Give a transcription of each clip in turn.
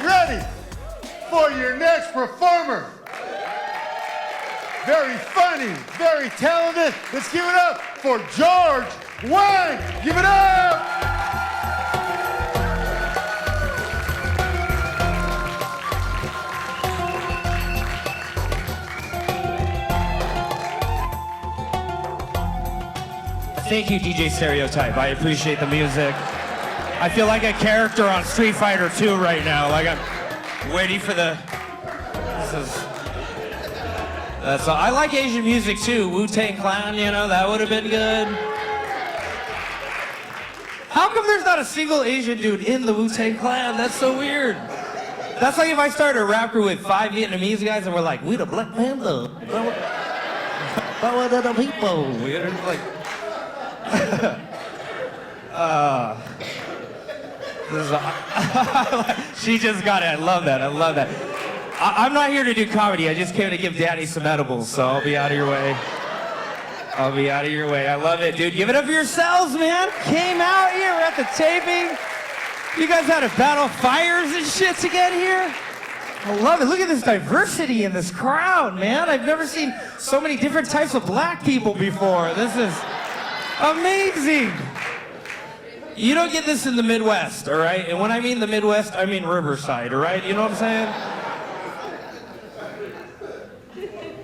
ready for your next performer? Very funny, very talented. Let's give it up for George Wang. Give it up. Thank you, DJ Stereotype. I appreciate the music. I feel like a character on Street Fighter 2 right now. Like I'm waiting for the. That's all. I like Asian music too. Wu-Tang Clan, you know, that would have been good. How come there's not a single Asian dude in the Wu-Tang Clan? That's so weird. That's like if I started a rap group with 5 Vietnamese guys and we're like, we the Black Panther. Power to the people. We're like. She just got it. I love that. I love that. I'm not here to do comedy. I just came to give Danny some edibles, so I'll be out of your way. I'll be out of your way. I love it, dude. Give it up for yourselves, man. Came out here. We're at the taping. You guys had to battle fires and shit to get here. I love it. Look at this diversity in this crowd, man. I've never seen so many different types of black people before. This is amazing. You don't get this in the Midwest, all right? And when I mean the Midwest, I mean Riverside, all right? You know what I'm saying?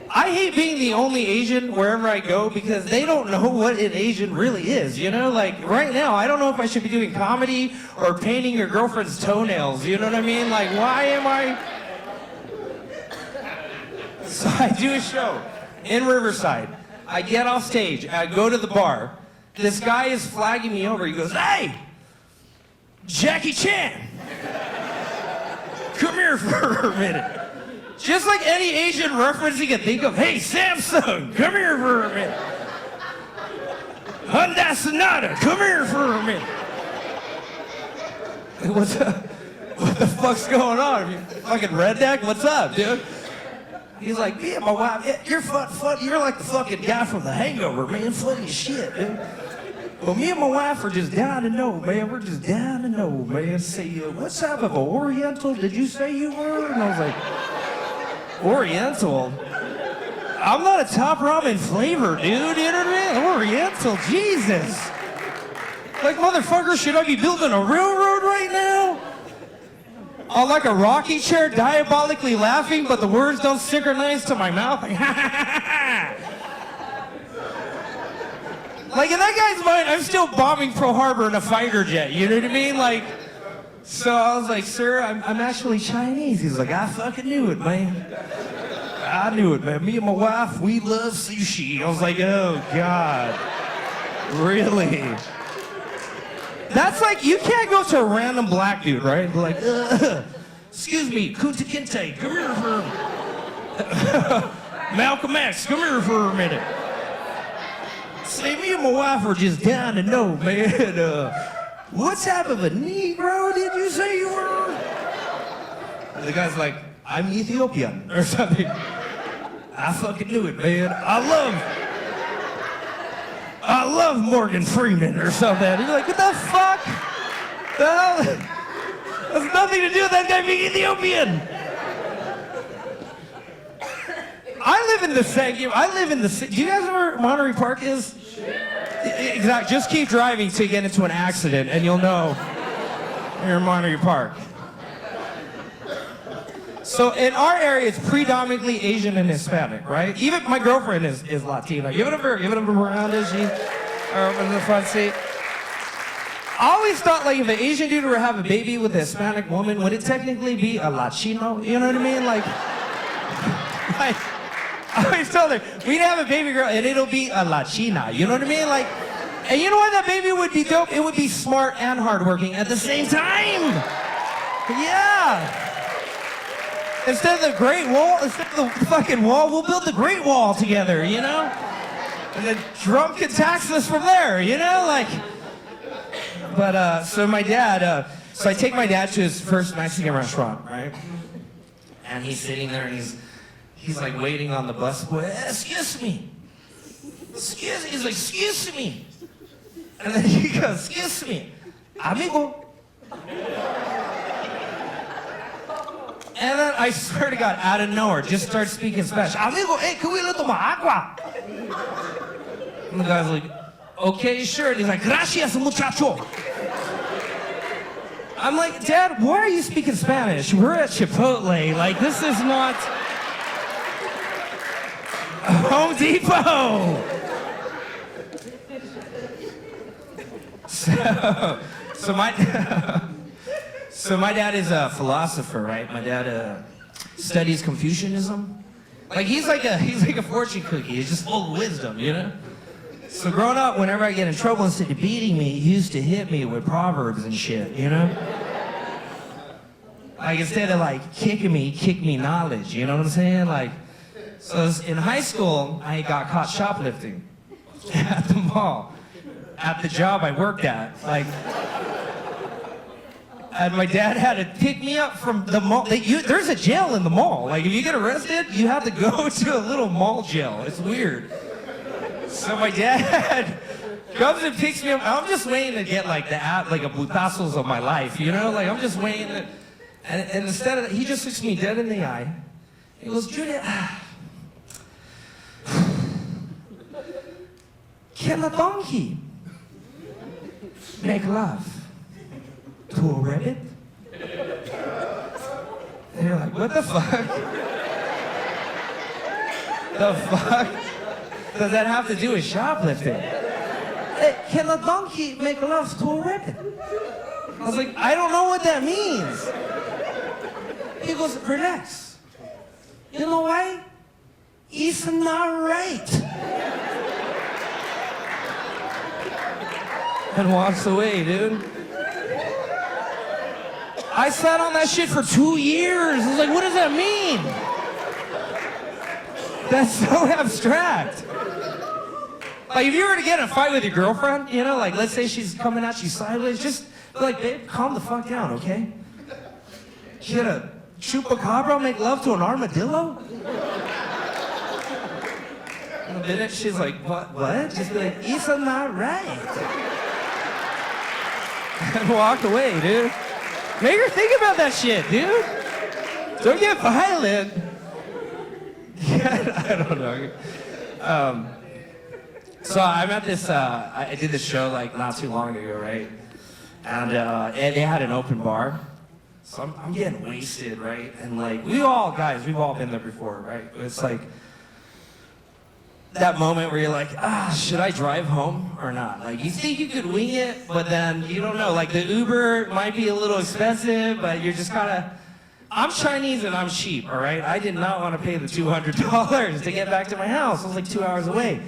I hate being the only Asian wherever I go because they don't know what an Asian really is, you know? Like, right now, I don't know if I should be doing comedy or painting your girlfriend's toenails, you know what I mean? Like, why am I... So I do a show in Riverside. I get off stage, I go to the bar. This guy is flagging me over. He goes, hey, Jackie Chan, come here for a minute. Just like any Asian reference you can think of. Hey, Samsung, come here for a minute. Honda Sonata, come here for a minute. What the fuck's going on? You fucking redneck? What's up, dude? He's like, me and my wife, yeah, you're you're like the fucking guy from The Hangover, man. Funny as shit, dude. Well, me and my wife are just down to know, man. We're just down to know, man. Say, what type of a Oriental did you say you were? And I was like, Oriental? I'm not a top ramen flavor, dude. You know what I mean? Oriental, Jesus. Like, motherfucker, should I be building a railroad right now? On like a rocking chair, diabolically laughing, but the words don't synchronize to my mouth. Like, like in that guy's mind, I'm still bombing Pearl Harbor in a fighter jet. You know what I mean? Like, so I was like, sir, I'm actually Chinese. He's like, I fucking knew it, man. I knew it, man. Me and my wife, we love sushi. I was like, oh God, really? That's like, you can't go to a random black dude, right? Like, excuse me, Kunta Kinte, come here for Malcolm X, come here for a minute. Say, me and my wife are just down to know, man, what type of a Negro did you say you were? And the guy's like, I'm Ethiopian, or something. I fucking knew it, man. I love Morgan Freeman or something. You're like, what the fuck? The hell? That's nothing to do with that guy being Ethiopian. I live in the city. Do you guys know where Monterey Park is? Exactly. Just keep driving till you get into an accident and you'll know you're in Monterey Park. So in our area, it's predominantly Asian and Hispanic, right? Even my girlfriend is Latina. Give it up for Miranda. She's in the front seat. I always thought, like, if an Asian dude were to have a baby with a Hispanic woman, would it technically be a Latino? You know what I mean? Like I always told her, we'd have a baby girl and it'll be a Latina. You know what I mean? Like, and you know what? That baby would be dope. It would be smart and hardworking at the same time. Yeah. Instead of the Great Wall, instead of the fucking wall, we'll build the Great Wall together, you know? And then Trump can tax us from there, you know? Like, but, so my dad, so I take my dad to his first Mexican restaurant, right? And he's sitting there and he's like waiting on the busboy. Excuse me. He's like, excuse me. And then he goes, excuse me. Amigo. And then I swear to God, out of nowhere, just start speaking Spanish. Amigo, hey, can we tomar agua? And the guy's like, okay, sure. And he's like, gracias, muchacho. I'm like, Dad, why are you speaking Spanish? We're at Chipotle. Like, this is not Home Depot. So my dad is a philosopher, right? My dad studies Confucianism. Like he's like a fortune cookie. He's just full of wisdom, you know. So growing up, whenever I get in trouble, instead of beating me, he used to hit me with proverbs and shit, you know. Like instead of like kicking me, kick me knowledge. You know what I'm saying? Like, so in high school, I got caught shoplifting at the mall, at the job I worked at, like. And my dad had to pick me up from the mall. There's a jail in the mall. Like, if you get arrested, you have to go to a little mall jail. It's weird. So my dad comes and picks me up. I'm just waiting to get, like, a putazos of my life, you know? Like, I'm just waiting. And instead of, he just looks me dead in the eye. He goes, Julia, can a donkey make love to a rabbit? And you're like, what the fuck? The fuck does that have to do with shoplifting? Hey, can a donkey make love to a rabbit? I was like, I don't know what that means. He goes, relax. You know why? It's not right. And walks away, dude. I sat on that shit for 2 years. I was like, what does that mean? That's so abstract. Like, if you were to get in a fight with your girlfriend, you know, like, let's say she's coming at you sideways, just be like, babe, calm the fuck down, okay? Should a chupacabra make love to an armadillo? In a minute, she's like, what? Just be like, it's not right. And walk away, dude. Make her think about that shit, dude. Don't get violent. Yeah, I don't know. So I'm at this, I did this show like not too long ago, right? And they had an open bar. So I'm getting wasted, right? And like, we've all been there before, right? It's like that moment where you're like, should I drive home or not? Like, you think you could wing it, but then you don't know. Like, the Uber might be a little expensive, but you're just kind of, I'm Chinese and I'm cheap, all right? I did not want to pay the $200 to get back to my house. It was like 2 hours away.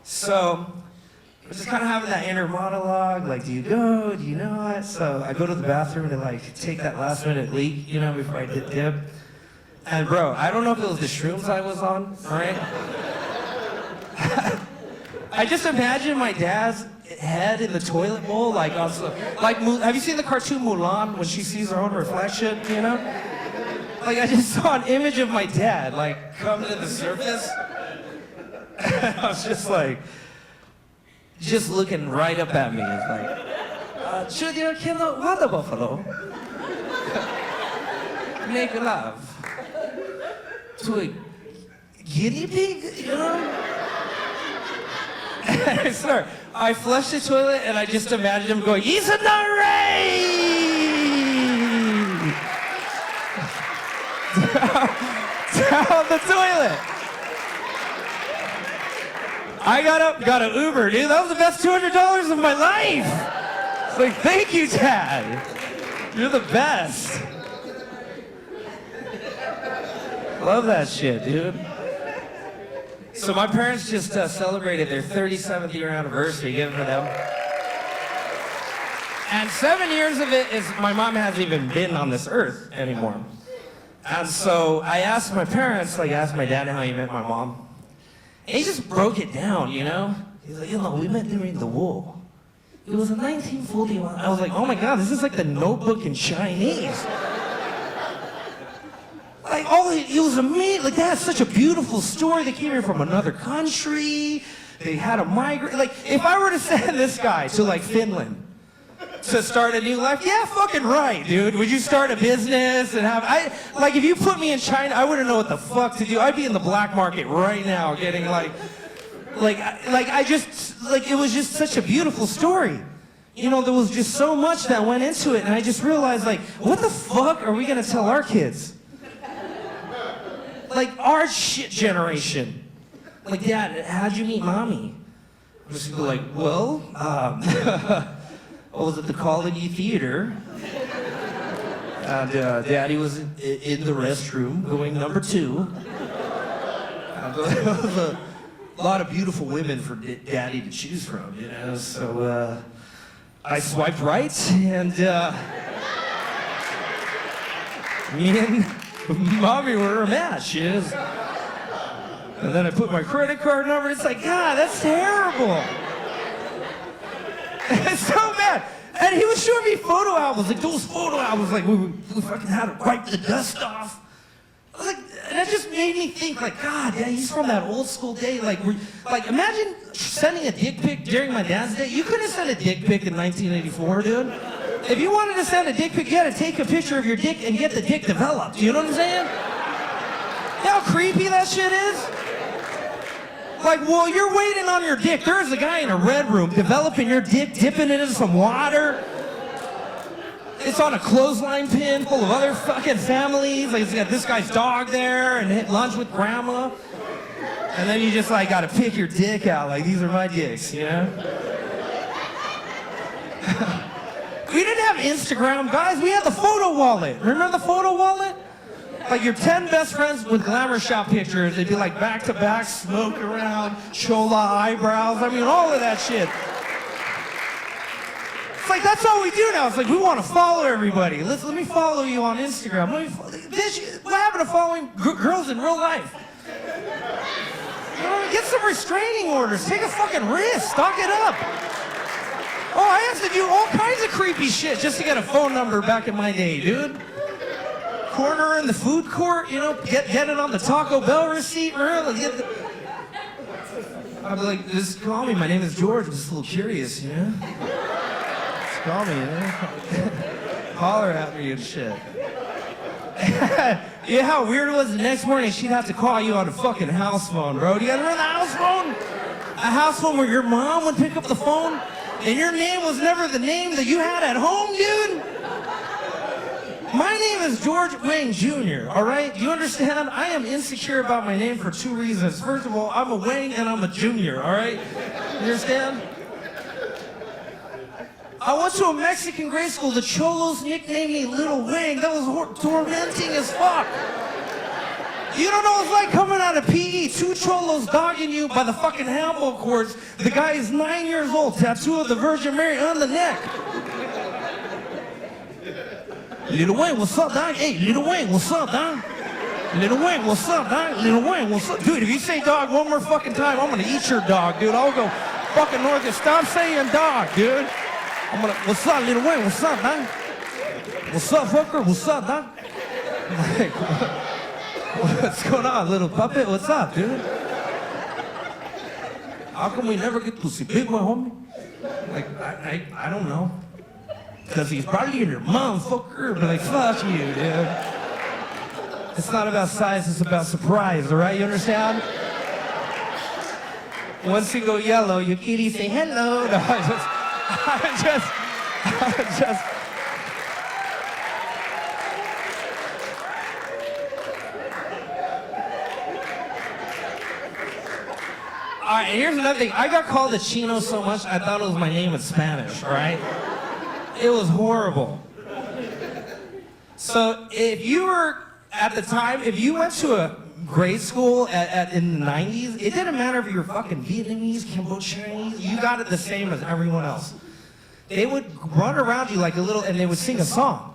So I was just kind of having that inner monologue, like, do you go, do you not? So I go to the bathroom to like take that last minute leak, you know, before I dip. And bro, I don't know if it was the shrooms I was on, all right? I just imagine my dad's head in the toilet bowl, like have you seen the cartoon Mulan when she sees her own reflection, you know? Like, I just saw an image of my dad, like, come to the surface. And I was just like, just looking right up at me. It's like, Junior, can the water buffalo make love to a guinea pig, you know? I swear, I flushed the toilet and I just imagined him going, he's in the rain! down the toilet. I got up, got an Uber, dude. That was the best $200 of my life. It's like, thank you, Dad. You're the best. Love that shit, dude. So my parents just celebrated their 37th year anniversary, give it for them. And 7 years of it is my mom hasn't even been on this earth anymore. And so I asked my parents, like I asked my dad how he met my mom. And he just broke it down, you know? He's like, you know, we met during the war. It was in 1941. I was like, oh my God, this is like the Notebook in Chinese. Like, it was amazing. Like, they had such a beautiful story. They came here from another country. They had a migrate. Like, if I were to send this guy to, like, Finland To start a new life? Yeah, fucking right, dude. Would you start a business and have... Like, if you put me in China, I wouldn't know what the fuck to do. I'd be in the black market right now getting, it was just such a beautiful story. You know, there was just so much that went into it, and I just realized, like, what the fuck are we gonna tell our kids? Like, our shit generation. Like, Dad, how'd you meet Mommy? I'm just gonna be like, well, I was at the Colony Theater, and Daddy was in the restroom going number 2. There was a lot of beautiful women for Daddy to choose from, you know, so I swiped right, and me and Mommy were a match, yes. And then I put my credit card number, it's like, God, that's terrible. It's so bad. And he was showing me photo albums, like those photo albums, like we fucking had to wipe the dust off. I was like, and that just made me think, like, God, yeah, he's from that old school day. Like imagine sending a dick pic during my dad's day. You couldn't send a dick pic in 1984, dude. If you wanted to send a dick pic, you had to take a picture of your dick and get the dick developed. You know what I'm saying? You know how creepy that shit is? Like, well, you're waiting on your dick. There's a guy in a red room developing your dick, dipping it in some water. It's on a clothesline pin full of other fucking families. Like, it's got this guy's dog there and hit lunch with grandma. And then you just, like, gotta pick your dick out. Like, these are my dicks, you know? We didn't have Instagram, guys. We had the photo wallet. Remember the photo wallet? Like your 10 best friends with glamour shop pictures. They'd be like back to back, smoke around, chola eyebrows. I mean, all of that shit. It's like, that's all we do now. It's like, we want to follow everybody. Let me follow you on Instagram. Bitch, what happened to following girls in real life? You know, get some restraining orders. Take a fucking risk. Stock it up. Oh, I used to do all kinds of creepy shit just to get a phone number back in my day, dude. Corner in the food court, you know, get it on the Taco Bell receipt, really. I'd be like, just call me, my name is George, I'm just a little curious, you know? Just call me, you know? Holler at me and shit. You know how weird it was? The next morning she'd have to call you on a fucking house phone, bro. Do you guys remember the house phone? A house phone where your mom would pick up the phone and your name was never the name that you had at home, dude? My name is George Wang Jr., all right? Do you understand? I am insecure about my name for 2 reasons. First of all, I'm a Wang and I'm a Junior, all right? You understand? I went to a Mexican grade school. The cholos nicknamed me Little Wang. That was tormenting as fuck. You don't know what it's like coming out of PE, 2 cholos dogging you by the fucking handball courts. The guy is 9 years old, tattoo of the Virgin Mary on the neck. Little Wayne, what's up, dog? Hey, Little Wayne, what's up, dog? Little Wayne, what's up, dog? Little Wayne, what's up? Dude, if you say dog one more fucking time, I'm gonna eat your dog, dude. I'll go fucking north and stop saying dog, dude. What's up, Little Wayne, what's up, dog? What's up, fucker? What's up, dog? Like, what's going on, little puppet? What's up, dude? How come we never get to see Big Boy, homie? Like, I don't know. Because he's probably in your motherfucker, but like, fuck you, dude. It's not about size, it's about surprise, all right? You understand? Once you go yellow, your kitty say hello. No, I just. All right, here's another thing. I got called a Chino so much, I thought it was my name in Spanish, all right? It was horrible. So if you were, at the time, if you went to a grade school in the 90s, it didn't matter if you were fucking Vietnamese, Cambodian, you got it the same as everyone else. They would run around you like a little, and they would sing a song.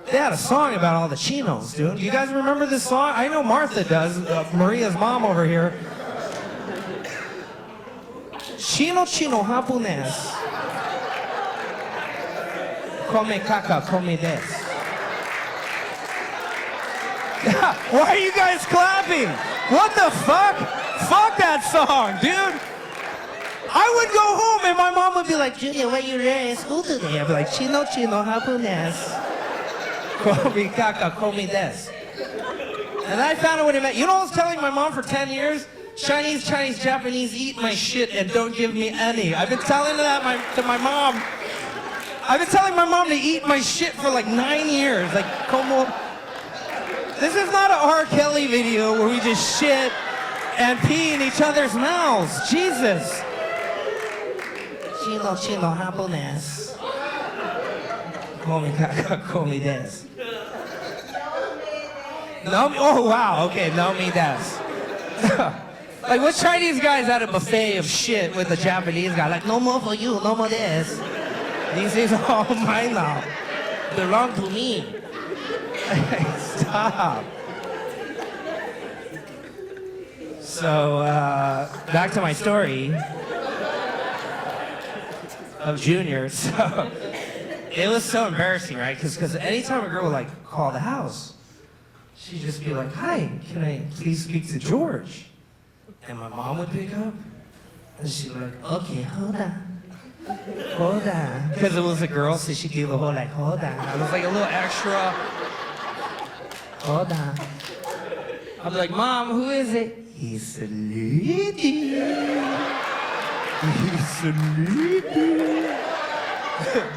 They had a song about all the Chinos, dude. You guys remember this song? I know Martha does, Maria's mom over here. Chino japonés. Come caca, come des. Why are you guys clapping? What the fuck? Fuck that song, dude. I would go home and my mom would be like, Junior, what you wearing in school today? I'd be like, chino, japonés. Komi kaka, komi des. And I found out what it meant. You know what I was telling my mom for 10 years? Chinese, Japanese, eat my shit and don't give me any. I've been telling that to my mom. I've been telling my mom to eat my shit for like 9 years. Like, como... This is not an R. Kelly video where we just shit and pee in each other's mouths. Jesus. Chino, japonés. Komi kaka, komi des. No, oh wow, okay, no me des. Like, what Chinese guy's at a buffet of shit with a Japanese guy? Like, no more for you, no more this. These things are all mine now. Belong to me. Stop. So, back to my story of Junior. So, it was so embarrassing, right? Because anytime a girl would, like, call the house, she'd just be like, hi, can I please speak to George? And my mom would pick up, and she'd be like, okay, hold on. Because it was a girl, so she'd do the whole, like, hold on. It was like a little extra, hold on. I'd be like, Mom, who is it? He's a lady. He's a lady.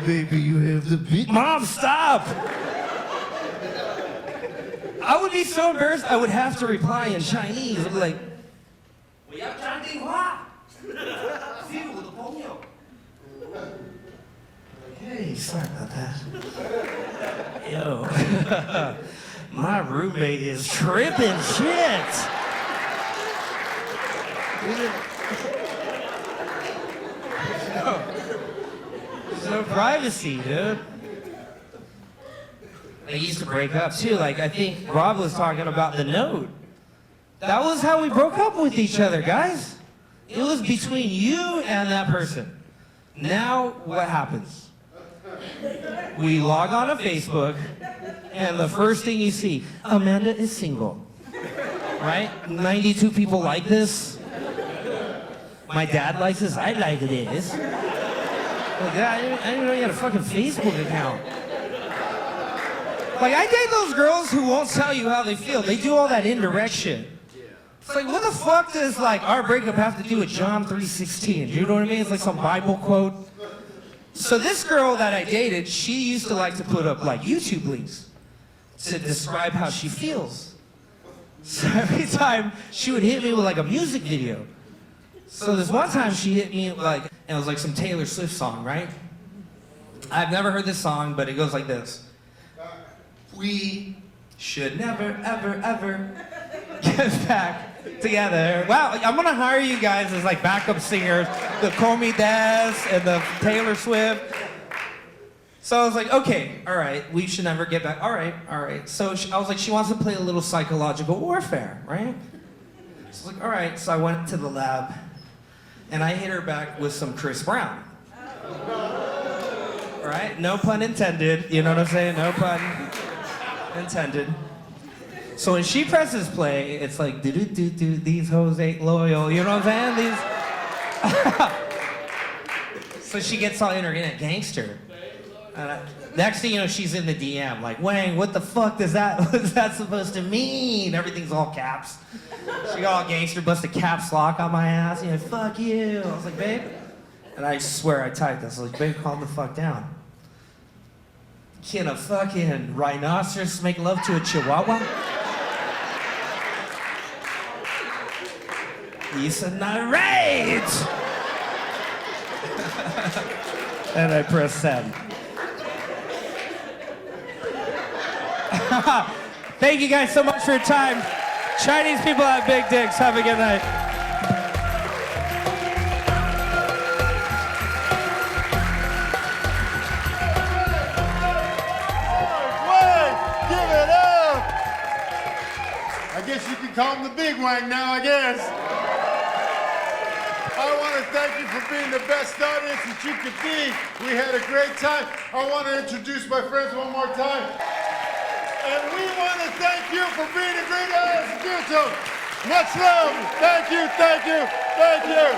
Baby, you have the beat. Mom, stop! I would be so embarrassed, I would have to reply in Chinese. I'd be like, hey, sorry about that. Yo, my roommate is tripping shit. No privacy, dude. They used to break up too. Like, I think Rob was talking about the note. That was how we broke up with each other, guys. It was between you and that person. Now, what happens? We log on to Facebook, and the first thing you see, Amanda is single. Right? 92 people like this. My dad likes this. I like this. Like, I didn't know you had a fucking Facebook account. Like, I date those girls who won't tell you how they feel. They do all that indirect shit. It's like, what the fuck does, like, our breakup have to do with John 3:16? You know what I mean? It's like some Bible quote. So this girl that I dated, she used to like to put up, like, YouTube links to describe how she feels. So every time she would hit me with, like, a music video. So this one time she hit me, like, and it was like some Taylor Swift song, right? I've never heard this song, but it goes like this. We should never, ever, ever get back together. Wow, I'm gonna hire you guys as like backup singers, the Komi Des and the Taylor Swift. So I was like, okay, all right, we should never get back. All right. So I was like, she wants to play a little psychological warfare, right? So I was like, all right. So I went to the lab, and I hit her back with some Chris Brown. All right, no pun intended. You know what I'm saying? No pun intended. So when she presses play, it's like, do these hoes ain't loyal. You know what I'm saying? So she gets all internet gangster. Next thing you know, she's in the DM, like, Wang, what the fuck what's that supposed to mean? Everything's all caps. She got all gangster, busted caps lock on my ass. You know, fuck you. I was like, babe. And I swear I typed this. I was like, babe, calm the fuck down. Can a fucking rhinoceros make love to a chihuahua? You said, not right! And I pressed send. Thank you guys so much for your time. Chinese people have big dicks. Have a good night. Give it up! I guess you can call him the big Wang now, I guess. I want to thank you for being the best audience that you could be. We had a great time. I want to introduce my friends one more time. And we want to thank you for being a great audience to do so. Much love. Thank you, thank you, thank you.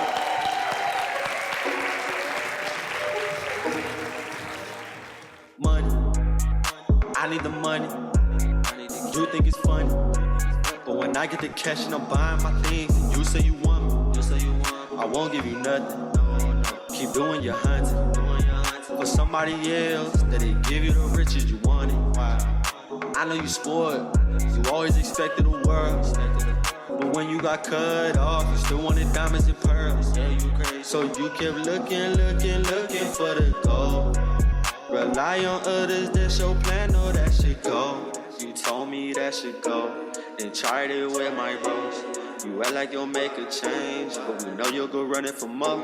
I need the money. You think it's funny, but when I get the cash and I'm buying my things, and you say you want me, I won't give you nothing. Keep doing your hunting for somebody else that they give you the riches you wanted. I know you spoiled, you always expected the world, but when you got cut off, you still wanted diamonds and pearls. So you kept looking for the gold. Rely on others, that's your plan, no, that should go. You told me that should go, then tried it with my bros. You act like you'll make a change, but we know you'll go running for more.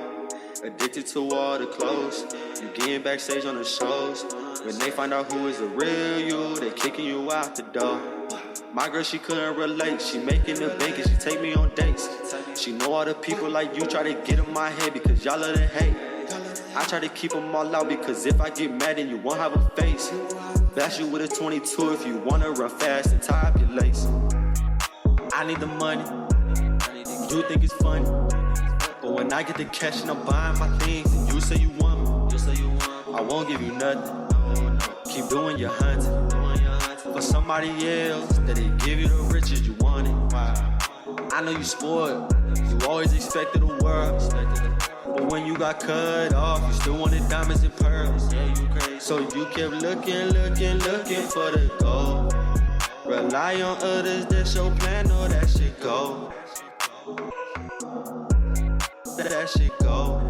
Addicted to all the clothes, you getting backstage on the shows. When they find out who is the real you, they kicking you out the door. My girl, she couldn't relate, she making the bank and she take me on dates. She know all the people like you try to get in my head because y'all love to hate. I try to keep them all out because if I get mad then you won't have a face. Bash you with a 22 if you wanna run fast and tie up your lace. I need the money, you think it's funny, but when I get the cash and I'm buying my things, and you say you want me, I won't give you nothing. Keep doing your hunting for somebody else that they give you the riches you wanted. I know you spoiled, you always expected the world, but when you got cut off, you still wanted diamonds and pearls. So you kept looking for the gold. Rely on others, that's your plan, no, that shit go. That shit go.